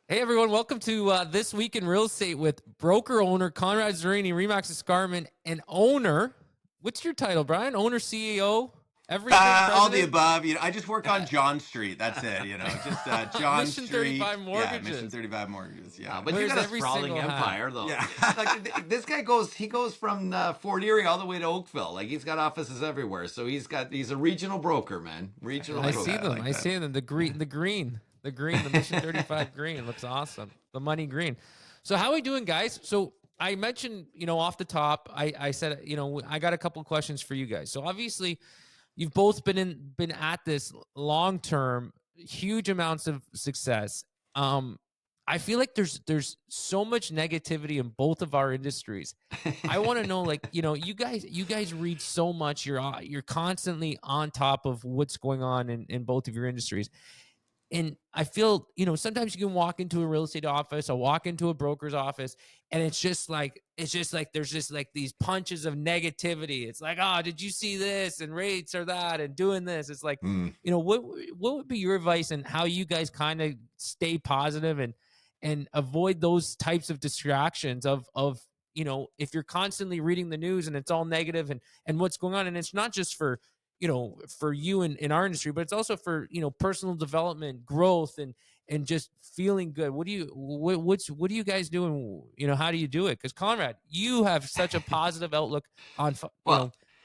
Hey everyone, welcome to This Week in Real Estate with broker owner Conrad Zurini, REMAX Escarpment, and owner. What's your title, Brian? Owner, CEO, everything, All the president? above. I just work on John Street. That's it. Just John Mission Street. 35 Yeah, Mission Mortgages. 35 Mortgages. Wow, Yeah. but you Wears got a every sprawling single hat. empire, though. Yeah. Like this guy goes from Fort Erie all the way to Oakville. Like he's got offices everywhere. So he's a regional broker, man. Regional I broker. see them. like I that. see them. The green, the Mission 35 green looks awesome. The money green. So how are we doing, guys? So I mentioned, off the top, I said, I got a couple of questions for you guys. So obviously, you've both been at this long term, huge amounts of success. I feel like there's so much negativity in both of our industries. I want to know, like, you guys read so much. You're constantly on top of what's going on in both of your industries. And I feel, sometimes you can walk into a real estate office or walk into a broker's office, and it's just like there's just like these punches of negativity. It's like, oh, did you see this? And rates are that, and doing this. It's like, what would be your advice and how you guys kind of stay positive and avoid those types of distractions of if you're constantly reading the news and it's all negative and what's going on, and it's not just for for you in our industry, but it's also for, personal development, growth, and just feeling good. What do you guys do? And, how do you do it? Because Conrad, you have such a positive outlook on,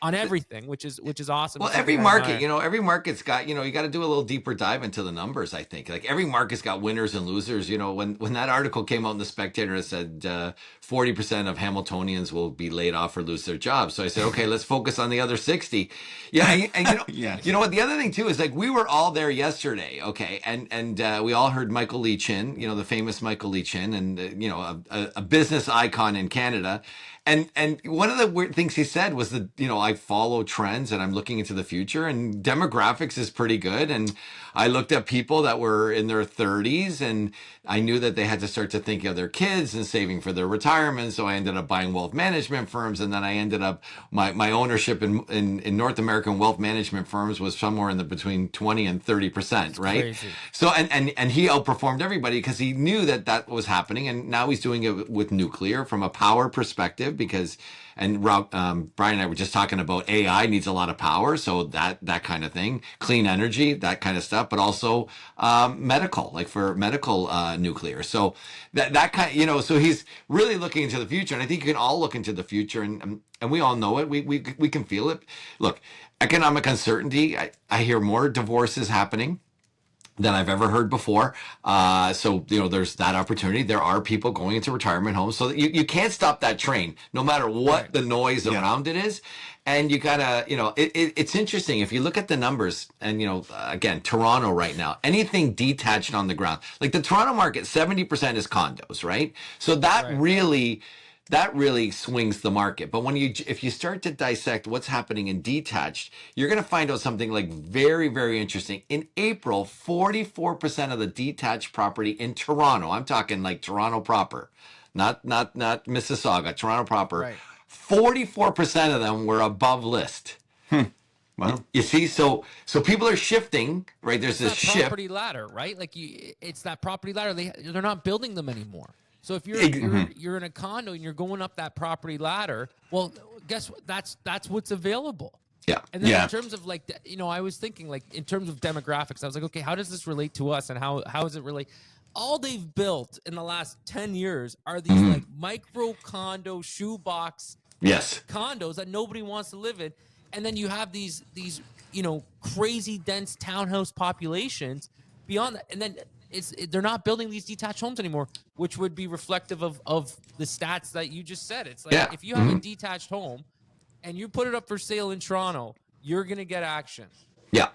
on everything, which is awesome. Well, every market, every market's got, you got to do a little deeper dive into the numbers, I think. Like every market's got winners and losers. When that article came out in the Spectator, it said 40% of Hamiltonians will be laid off or lose their jobs. So I said, okay, let's focus on the other 60. Yeah. And Yeah. you know what? The other thing too is like we were all there yesterday. Okay. And we all heard Michael Lee Chin, the famous Michael Lee Chin, and, a business icon in Canada. And one of the weird things he said was that, I follow trends and I'm looking into the future, and demographics is pretty good. And I looked at people that were in their 30s, and I knew that they had to start to think of their kids and saving for their retirement. So I ended up buying wealth management firms. And then I ended up, my ownership in North American wealth management firms was somewhere in the between 20 and 30%, right? Crazy. So, and he outperformed everybody because he knew that was happening. And now he's doing it with nuclear from a power perspective because, and Rob, Brian and I were just talking about AI needs a lot of power. So that kind of thing, clean energy, that kind of stuff, but also, medical, like for medical, nuclear. So that kind, so he's really looking into the future. And I think you can all look into the future, and we all know it. We can feel it. Look, economic uncertainty. I hear more divorces happening than I've ever heard before. So, there's that opportunity. There are people going into retirement homes. So you can't stop that train, no matter what the noise around it is. And you gotta, it's interesting. If you look at the numbers and, again, Toronto right now, anything detached on the ground, like the Toronto market, 70% is condos, right? So that really swings the market. But if you start to dissect what's happening in detached, you're going to find out something like very, very interesting. In April, 44% of the detached property in Toronto, I'm talking like Toronto proper, not Mississauga, Toronto proper, Right. 44% of them were above list. Wow. You see, so people are shifting, right? There's this shift. Property ladder, right? Like it's that property ladder. They're not building them anymore. So if you're in a condo and you're going up that property ladder, well, guess what? That's what's available. Yeah. And then in terms of like, I was thinking like in terms of demographics, I was like, okay, how does this relate to us, and how does it relate? All they've built in the last 10 years are these like micro condo shoebox Yes. condos that nobody wants to live in. And then you have these crazy dense townhouse populations beyond that. And then they're not building these detached homes anymore, which would be reflective of the stats that you just said. It's like if you have a detached home and you put it up for sale in Toronto, you're going to get action. Yeah.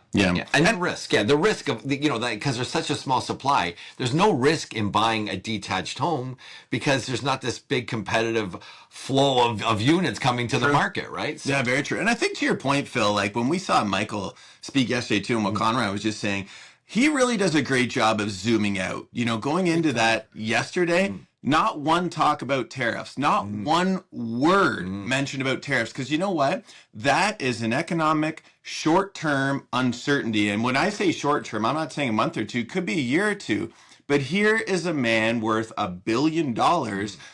And risk. Yeah. The risk of, because there's such a small supply, there's no risk in buying a detached home because there's not this big competitive flow of units coming to the market, right? So, Yeah, very true. And I think to your point, Phil, like when we saw Michael speak yesterday too, and what Conrad was just saying, he really does a great job of zooming out. Going into that yesterday, not one talk about tariffs, not one word mentioned about tariffs. Because you know what? That is an economic short-term uncertainty. And when I say short-term, I'm not saying a month or two, could be a year or two. But here is a man worth $1 billion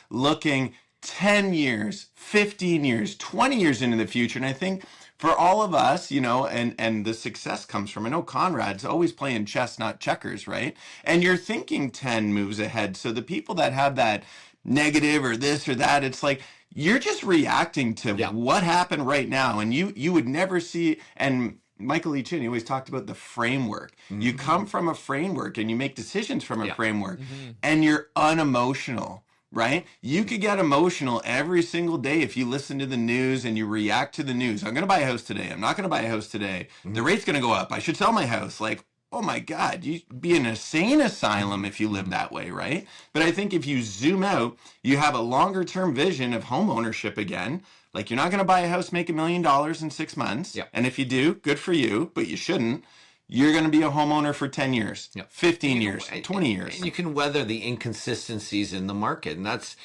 looking 10 years, 15 years, 20 years into the future. And I think for all of us, and the success comes from, I know Conrad's always playing chess, not checkers, right? And you're thinking 10 moves ahead. So the people that have that negative or this or that, it's like, you're just reacting to what happened right now. And you would never see, and Michael Lee Chin, he always talked about the framework. You come from a framework and you make decisions from a framework, and you're unemotional. Right? You could get emotional every single day if you listen to the news and you react to the news. I'm going to buy a house today. I'm not going to buy a house today. The rate's going to go up. I should sell my house. Like, oh my God, you'd be an insane asylum if you live that way, right? But I think if you zoom out, you have a longer term vision of home ownership again. Like, you're not going to buy a house, make $1 million in 6 months. And if you do, good for you, but you shouldn't. You're going to be a homeowner for 10 years, 15 years, 20 years. And you can weather the inconsistencies in the market. And that's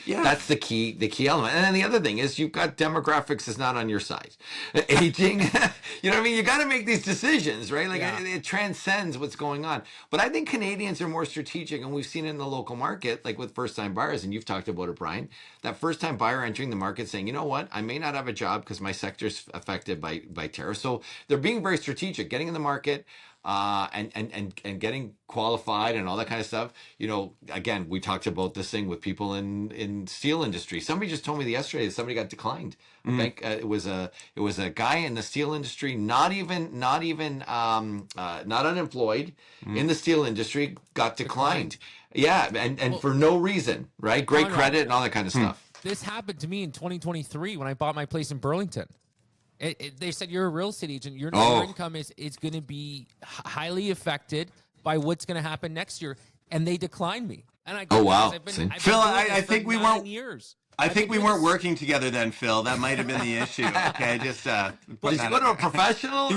the key element. And then the other thing is you've got demographics is not on your side. Aging, you know what I mean? You got to make these decisions, right? Like it transcends what's going on. But I think Canadians are more strategic, and we've seen it in the local market, like with first-time buyers, and you've talked about it, Brian, that first-time buyer entering the market saying, you know what, I may not have a job because my sector's affected by tariffs. So they're being very strategic, getting in the market, and getting qualified and all that kind of stuff. Again, we talked about this thing with people in steel industry. Somebody just told me yesterday that somebody got declined. It was a guy in the steel industry, not unemployed in the steel industry, got declined. Yeah, and for no reason, right? Great credit and all that kind of stuff. This happened to me in 2023 when I bought my place in Burlington. They said you're a real estate agent. Your income is going to be highly affected by what's going to happen next year, and they declined me. And I wow, I've been Phil, I think we weren't. Years. I think we weren't working together then, Phil. That might have been the issue. Okay, just. Did you go to a professional?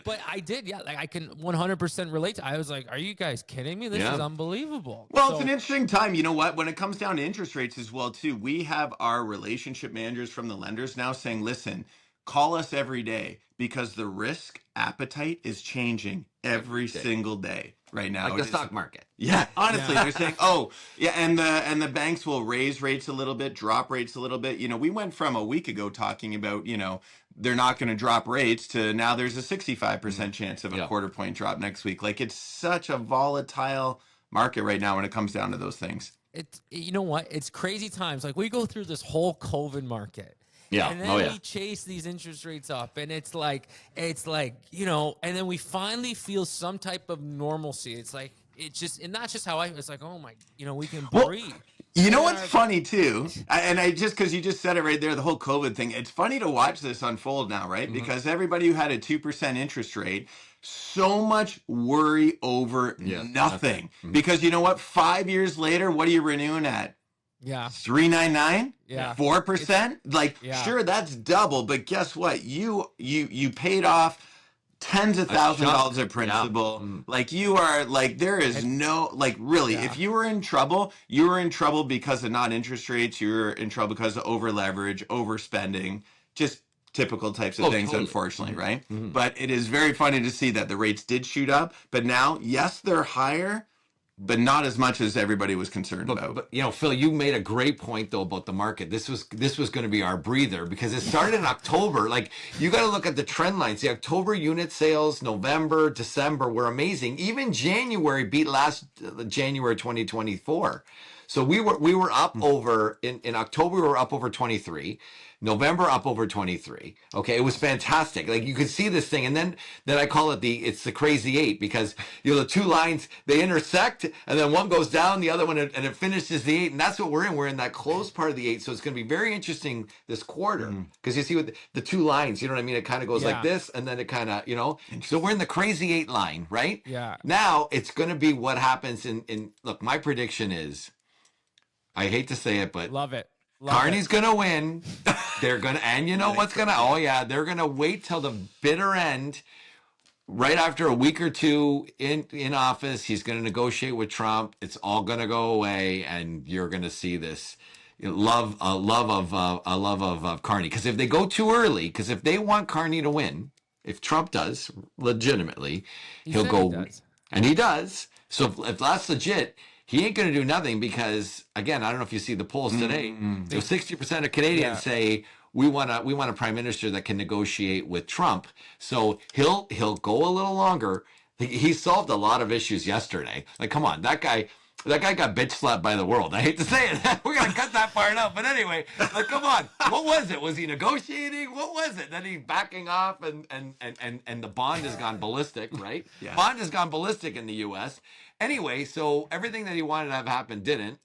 But I did, Like I can 100% relate to. I was like, "Are you guys kidding me? This is unbelievable." Well, it's an interesting time. You know what? When it comes down to interest rates as well, too, we have our relationship managers from the lenders now saying, "Listen, call us every day because the risk appetite is changing every single day." Right now, like the stock market. Yeah, honestly, they're saying, and the banks will raise rates a little bit, drop rates a little bit. We went from a week ago talking about, they're not going to drop rates to now there's a 65% chance of a quarter point drop next week. Like, it's such a volatile market right now when it comes down to those things. You know what? It's crazy times. Like, we go through this whole COVID market. And then we chase these interest rates up, and it's like, and then we finally feel some type of normalcy. It's like, and that's just how it's like, oh my, we can breathe. You know what's funny too? Because you just said it right there, the whole COVID thing. It's funny to watch this unfold now, right? Because everybody who had a 2% interest rate, so much worry over nothing. Because you know what? 5 years later, what are you renewing at? 3.99, 4%. Sure, that's double, but guess what? You paid off tens of thousands of dollars of principal. Like, you are like, there is no, like, really, if you were in trouble, you were in trouble because of not interest rates. You're in trouble because of over leverage, overspending, just typical types of things, unfortunately, right? But it is very funny to see that the rates did shoot up, but now, yes, they're higher, but not as much as everybody was concerned about. But Phil, you made a great point though about the market. This was going to be our breather because it started in October. Like, you got to look at the trend lines. The October unit sales, November, December were amazing. Even January beat last January 2024. So we were up over in October. We were up over 23. November up over 23. Okay, it was fantastic. Like, you could see this thing, and then I call it it's the crazy eight, because the two lines, they intersect, and then one goes down, the other one, and it finishes the eight, and that's what we're in. We're in that closed part of the eight, so it's going to be very interesting this quarter, because you see with the two lines, you know what I mean? It kind of goes like this, and then it kind of, so we're in the crazy eight line, right? Yeah. Now it's going to be what happens in look, my prediction is, I hate to say it, but love it. Carney's going to win. They're going to, and what's going to, they're going to wait till the bitter end, right after a week or two in office. He's going to negotiate with Trump. It's all going to go away, and you're going to see this love of Carney. Because if they go too early, because if they want Carney to win, if Trump does legitimately, he'll go, and he does. So if that's legit, he ain't going to do nothing because, again, I don't know if you see the polls today. So 60% of Canadians say we want a prime minister that can negotiate with Trump. So he'll go a little longer. He solved a lot of issues yesterday. Like, come on, that guy got bitch slapped by the world. I hate to say it. We're gonna cut that part out. But anyway, like, come on, what was it? Was he negotiating? What was it? Then he's backing off, and the bond has gone ballistic, right? Yeah. Bond has gone ballistic in the U.S. Anyway, so everything that he wanted to have happen didn't.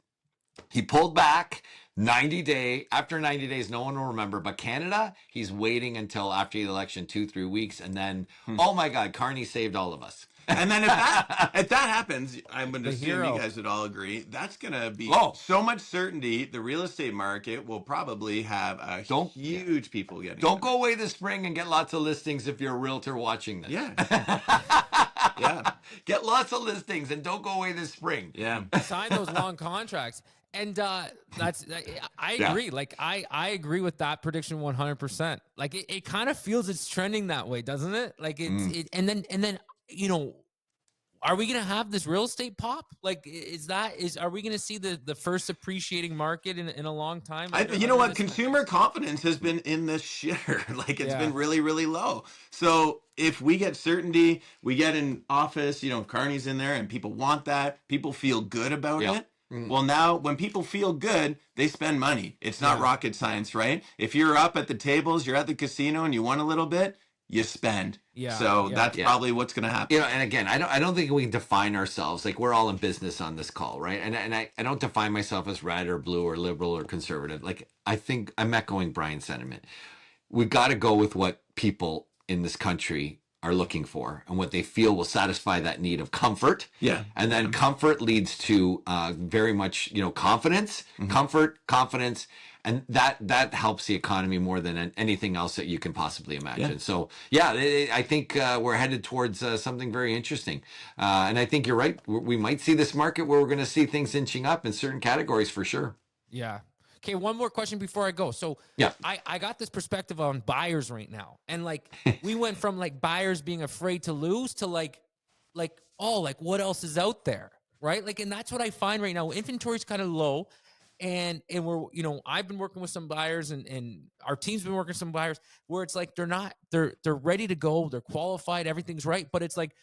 He pulled back. After 90 days, no one will remember. But Canada, he's waiting until after the election, 2-3 weeks, and then, oh my God, Carney saved all of us. And then if that happens, I'm going to assume hero. you guys would all agree, that's going to be Oh. so much certainty. The real estate market will probably have a huge people getting. Don't go away this spring and get lots of listings if you're a realtor watching this. Yeah. Yeah. Get lots of listings and don't go away this spring. Yeah. Sign those long contracts. And I agree. Like I agree with that prediction 100%. Like it kind of feels it's trending that way, doesn't it? Like and then are we gonna have this real estate pop? Like are we gonna see the first appreciating market in a long time? You know what? Consumer confidence has been in the shitter. Like it's been really, really low. So if we get certainty, we get an office, Carney's in there and people want that, people feel good about it. Well, now when people feel good, they spend money. It's not rocket science, right? If you're up at the tables, you're at the casino and you want a little bit, you spend. So that's probably what's going to happen. And again, I don't think we can define ourselves. Like, we're all in business on this call, right? And I don't define myself as red or blue or liberal or conservative. Like, I think I'm echoing Brian's sentiment. We got to go with what people in this country are looking for and what they feel will satisfy that need of comfort. Yeah. And then comfort leads to very much, confidence, comfort, confidence. And that helps the economy more than anything else that you can possibly imagine. Yeah. So, I think we're headed towards something very interesting. And I think you're right. We might see this market where we're going to see things inching up in certain categories for sure. Yeah. Okay, one more question before I go. So I got this perspective on buyers right now. And like we went from like buyers being afraid to lose to like what else is out there? Right? Like, and that's what I find right now. Inventory's kind of low. And we're, I've been working with some buyers and our team's been working with some buyers where it's like they're ready to go, they're qualified, everything's right, but it's like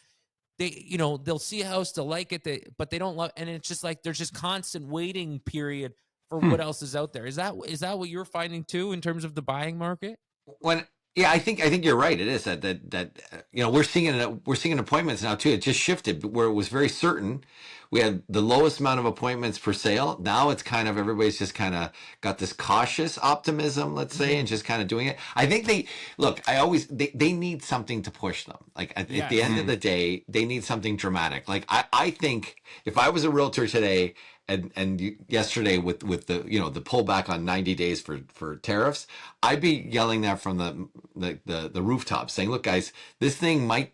they'll see a house, they'll like it, but they don't love, and it's just like there's just constant waiting period for what else is out there. Is that what you're finding too in terms of the buying market? I think you're right. It is that we're seeing appointments now too. It just shifted where it was very certain. We had the lowest amount of appointments per sale. Now it's kind of everybody's just kind of got this cautious optimism, let's say, and just kind of doing it. I think they need something to push them. Like at the end of the day, they need something dramatic. Like I think if I was a realtor today and yesterday with the the pullback on 90 days for tariffs, I'd be yelling that from the rooftop, saying, "Look, guys, this thing might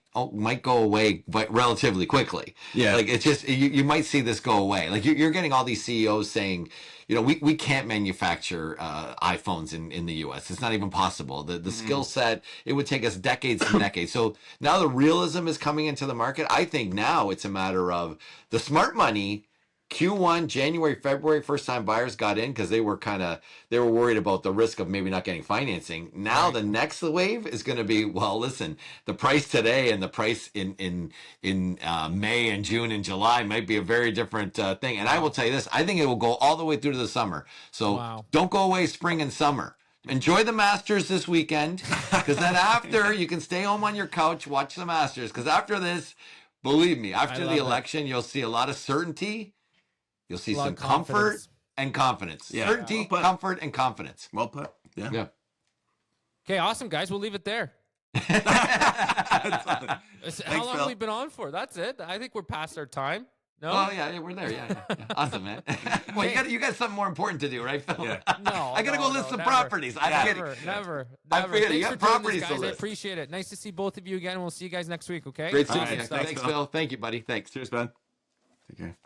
go away, but relatively quickly." Yeah, like it's just you might see this go away. Like you're getting all these CEOs saying, we can't manufacture iPhones in the U.S. It's not even possible. The skill set, it would take us decades and decades. So now the realism is coming into the market. I think now it's a matter of the smart money. Q1, January, February, first time buyers got in because they were worried about the risk of maybe not getting financing. Now the next wave is going to be, well, listen, the price today and the price in May and June and July might be a very different thing. And I will tell you this, I think it will go all the way through to the summer. So don't go away spring and summer. Enjoy the Masters this weekend because then after you can stay home on your couch, watch the Masters. Because after this, believe me, after the election, you'll see a lot of certainty. You'll see some comfort and confidence. Yeah. Certainty, comfort, and confidence. Well put. Yeah. Okay, awesome, guys. We'll leave it there. Thanks, How long Phil. have we been on for? That's it. I think we're past our time. No? Oh, yeah, we're there. Yeah. Awesome, man. Well, you got something more important to do, right, Phil? Yeah. No. I got to go list some properties. Never. I forget. You Thanks got for doing properties this, to guys. I list. appreciate it. Nice to see both of you again. We'll see you guys next week, okay? Great seeing All you. right, Thanks, Phil. Thank you, buddy. Thanks. Cheers, Ben. Take care.